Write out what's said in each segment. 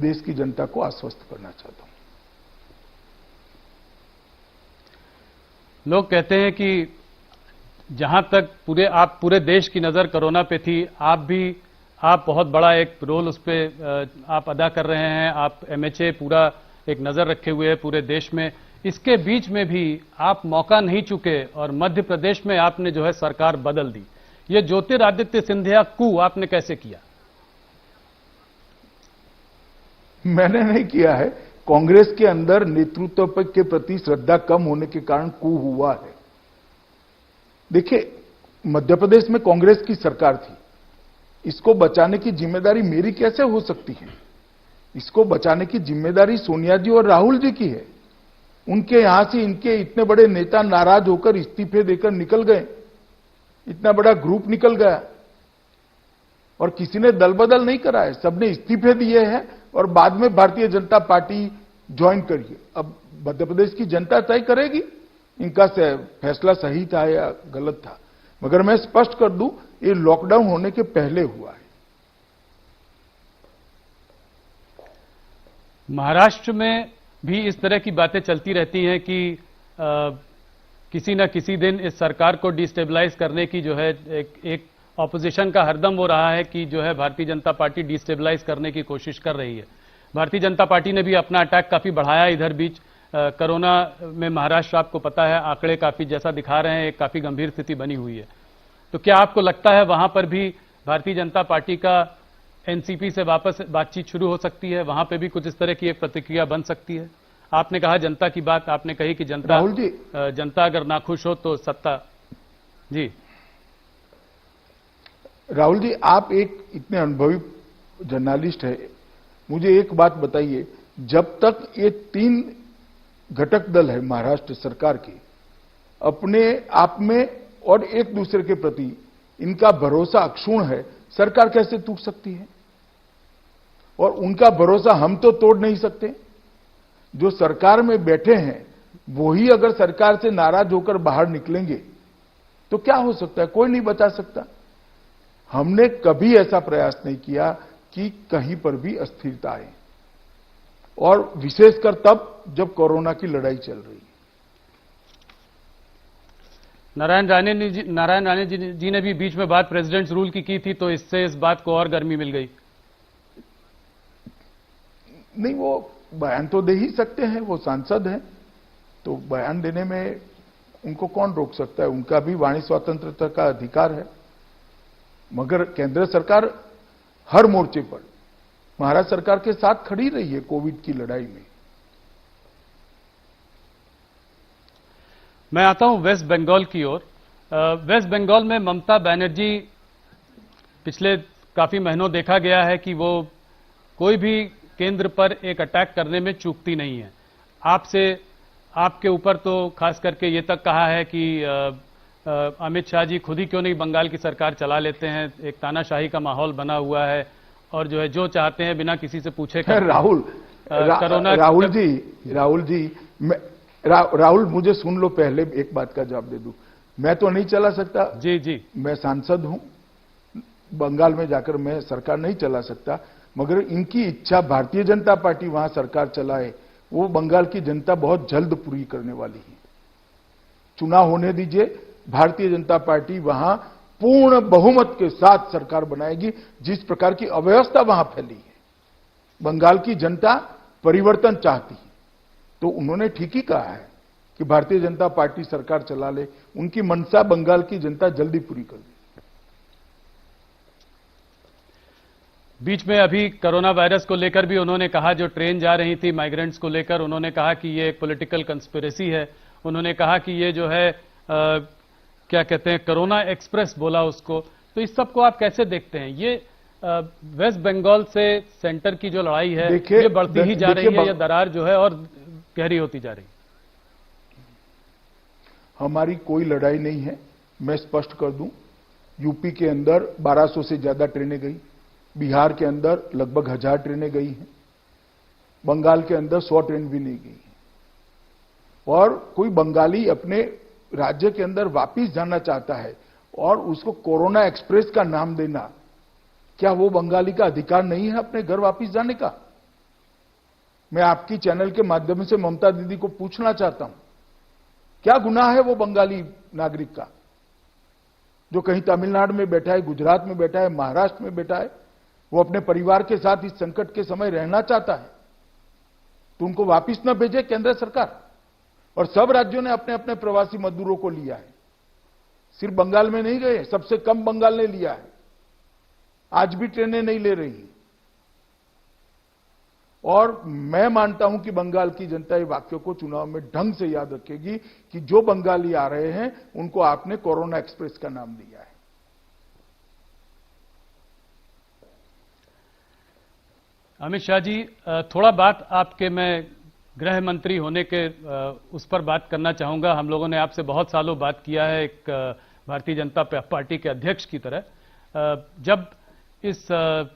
देश की जनता को आश्वस्त करना चाहता हूं। लोग कहते हैं कि जहां तक आप पूरे देश की नजर कोरोना पे थी, आप बहुत बड़ा एक रोल उस पे आप अदा कर रहे हैं। आप एमएचए पूरा एक नजर रखे हुए हैं पूरे देश में। इसके बीच में भी आप मौका नहीं चुके और मध्य प्रदेश में आपने जो है सरकार बदल दी। ये ज्योतिरादित्य सिंधिया कू आपने कैसे किया? मैंने नहीं किया है। कांग्रेस के अंदर नेतृत्व के प्रति श्रद्धा कम होने के कारण कू हुआ है। देखिए, मध्य प्रदेश में कांग्रेस की सरकार थी, इसको बचाने की जिम्मेदारी मेरी कैसे हो सकती है? इसको बचाने की जिम्मेदारी सोनिया जी और राहुल जी की है। उनके यहां से इनके इतने बड़े नेता नाराज होकर इस्तीफे देकर निकल गए, इतना बड़ा ग्रुप निकल गया और किसी ने दल बदल नहीं करा है, सबने इस्तीफे दिए हैं और बाद में भारतीय जनता पार्टी ज्वाइन करिए। अब मध्य प्रदेश की जनता तय करेगी इनका फैसला सही था या गलत था। मगर मैं स्पष्ट कर दूं, ये लॉकडाउन होने के पहले हुआ है। महाराष्ट्र में भी इस तरह की बातें चलती रहती हैं कि किसी न किसी दिन इस सरकार को डिस्टेबलाइज करने की जो है एक ऑपोजिशन का हरदम वो रहा है कि जो है भारतीय जनता पार्टी डिस्टेबलाइज करने की कोशिश कर रही है। भारतीय जनता पार्टी ने भी अपना अटैक काफी बढ़ाया इधर बीच। कोरोना में महाराष्ट्र आपको पता है आंकड़े काफी जैसा दिखा रहे हैं, एक काफी गंभीर स्थिति बनी हुई है। तो क्या आपको लगता है वहां पर भी भारतीय जनता पार्टी का एनसीपी से वापस बातचीत शुरू हो सकती है? वहां पे भी कुछ इस तरह की एक प्रतिक्रिया बन सकती है? आपने कहा जनता की बात, आपने कही कि जनता अगर नाखुश हो तो सत्ता। जी राहुल जी, आप एक इतने अनुभवी जर्नलिस्ट है, मुझे एक बात बताइए, जब तक ये 3 घटक दल है महाराष्ट्र सरकार के, अपने आप में और एक दूसरे के प्रति इनका भरोसा अक्षुण्ण है, सरकार कैसे टूट सकती है? और उनका भरोसा हम तो तोड़ नहीं सकते। जो सरकार में बैठे हैं वही अगर सरकार से नाराज होकर बाहर निकलेंगे तो क्या हो सकता है? कोई नहीं बचा सकता। हमने कभी ऐसा प्रयास नहीं किया कि कहीं पर भी अस्थिरता आए, और विशेषकर तब जब कोरोना की लड़ाई चल रही है। नारायण राणे जी ने भी बीच में बात प्रेसिडेंट्स रूल की थी, तो इससे इस बात को और गर्मी मिल गई। नहीं, वो बयान तो दे ही सकते हैं, वो सांसद हैं, तो बयान देने में उनको कौन रोक सकता है? उनका भी वाणी स्वतंत्रता का अधिकार है। मगर केंद्र सरकार हर मोर्चे पर महाराष्ट्र सरकार के साथ खड़ी रही है कोविड की लड़ाई में। मैं आता हूं वेस्ट बंगाल की ओर। वेस्ट बंगाल में ममता बनर्जी पिछले काफी महीनों देखा गया है कि वो कोई भी केंद्र पर एक अटैक करने में चूकती नहीं है। आपके ऊपर तो खास करके ये तक कहा है कि अमित शाह जी खुद ही क्यों नहीं बंगाल की सरकार चला लेते हैं। एक तानाशाही का माहौल बना हुआ है और जो है जो चाहते हैं बिना किसी से पूछे राहुल मुझे सुन लो, पहले एक बात का जवाब दे दूं। मैं तो नहीं चला सकता। जी मैं सांसद हूं, बंगाल में जाकर मैं सरकार नहीं चला सकता। मगर इनकी इच्छा भारतीय जनता पार्टी वहां सरकार चलाए, वो बंगाल की जनता बहुत जल्द पूरी करने वाली है। चुनाव होने दीजिए, भारतीय जनता पार्टी वहां पूर्ण बहुमत के साथ सरकार बनाएगी। जिस प्रकार की अव्यवस्था वहां फैली है, बंगाल की जनता परिवर्तन चाहती है, तो उन्होंने ठीक ही कहा है कि भारतीय जनता पार्टी सरकार चला ले। उनकी मंशा बंगाल की जनता जल्दी पूरी कर दे। बीच में अभी कोरोना वायरस को लेकर भी उन्होंने कहा, जो ट्रेन जा रही थी माइग्रेंट्स को लेकर, उन्होंने कहा कि ये एक पॉलिटिकल कंस्पिरेसी है। उन्होंने कहा कि ये जो है क्या कहते हैं, कोरोना एक्सप्रेस बोला उसको। तो इस सब को आप कैसे देखते हैं? ये वेस्ट बंगाल से सेंटर की जो लड़ाई है ये बढ़ती ही जा रही है या दरार जो है और गहरी होती जा रही है? हमारी कोई लड़ाई नहीं है, मैं स्पष्ट कर दूं। यूपी के अंदर 1200 से ज्यादा ट्रेनें गई, बिहार के अंदर लगभग 1000 ट्रेनें गई हैं, बंगाल के अंदर 100 ट्रेन भी नहीं गई। और कोई बंगाली अपने राज्य के अंदर वापिस जाना चाहता है और उसको कोरोना एक्सप्रेस का नाम देना, क्या वो बंगाली का अधिकार नहीं है अपने घर वापिस जाने का? मैं आपकी चैनल के माध्यम से ममता दीदी को पूछना चाहता हूं, क्या गुनाह है वो बंगाली नागरिक का जो कहीं तमिलनाडु में बैठा है, गुजरात में बैठा है, महाराष्ट्र में बैठा है, वो अपने परिवार के साथ इस संकट के समय रहना चाहता है, तो उनको वापिस न भेजे केंद्र सरकार? और सब राज्यों ने अपने अपने प्रवासी मजदूरों को लिया है, सिर्फ बंगाल में नहीं गए, सबसे कम बंगाल ने लिया है, आज भी ट्रेनें नहीं ले रही। और मैं मानता हूं कि बंगाल की जनता ये वाक्य को चुनाव में ढंग से याद रखेगी कि जो बंगाली आ रहे हैं उनको आपने कोरोना एक्सप्रेस का नाम दिया है। अमित शाह जी, थोड़ा बात आपके मैं गृह मंत्री होने के उस पर बात करना चाहूंगा। हम लोगों ने आपसे बहुत सालों बात किया है एक भारतीय जनता पार्टी के अध्यक्ष की तरह। जब इस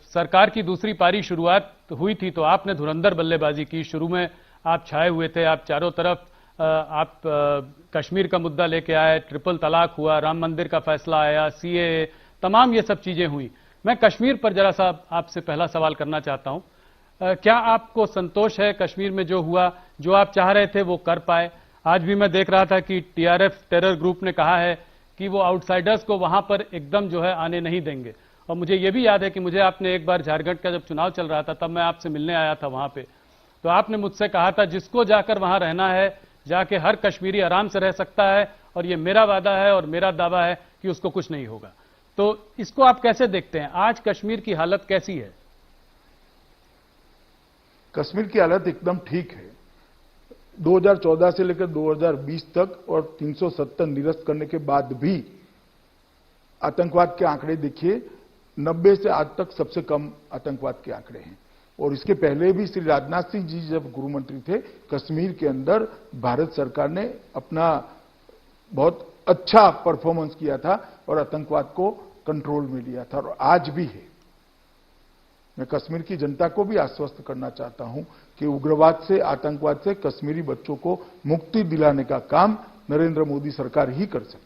सरकार की दूसरी पारी शुरुआत हुई थी तो आपने धुरंधर बल्लेबाजी की। शुरू में आप छाए हुए थे, आप चारों तरफ आप कश्मीर का मुद्दा लेके आए, ट्रिपल तलाक हुआ, राम मंदिर का फैसला आया, सीएए, तमाम ये सब चीजें हुई। मैं कश्मीर पर जरा सा आपसे पहला सवाल करना चाहता हूं। क्या आपको संतोष है कश्मीर में जो हुआ, जो आप चाह रहे थे वो कर पाए? आज भी मैं देख रहा था कि टीआरएफ टेरर ग्रुप ने कहा है कि वो आउटसाइडर्स को वहां पर एकदम जो है आने नहीं देंगे। और मुझे ये भी याद है कि मुझे आपने एक बार झारखंड का जब चुनाव चल रहा था तब मैं आपसे मिलने आया था वहां पे, तो आपने मुझसे कहा था जिसको जाकर वहां रहना है जाके हर कश्मीरी आराम से रह सकता है, और ये मेरा वादा है और मेरा दावा है कि उसको कुछ नहीं होगा। तो इसको आप कैसे देखते हैं? आज कश्मीर की हालत कैसी है? कश्मीर की हालत एकदम ठीक है। 2014 से लेकर 2020 तक और 370 निरस्त करने के बाद भी आतंकवाद के आंकड़े देखिए, 90 से आज तक सबसे कम आतंकवाद के आंकड़े हैं। और इसके पहले भी श्री राजनाथ सिंह जी जब गृह मंत्री थे, कश्मीर के अंदर भारत सरकार ने अपना बहुत अच्छा परफॉर्मेंस किया था और आतंकवाद को कंट्रोल में लिया था, और आज भी है। मैं कश्मीर की जनता को भी आश्वस्त करना चाहता हूं कि उग्रवाद से, आतंकवाद से कश्मीरी बच्चों को मुक्ति दिलाने का काम नरेंद्र मोदी सरकार ही कर सकती है।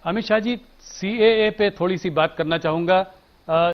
अमित शाह जी, सीएए पे थोड़ी सी बात करना चाहूंगा।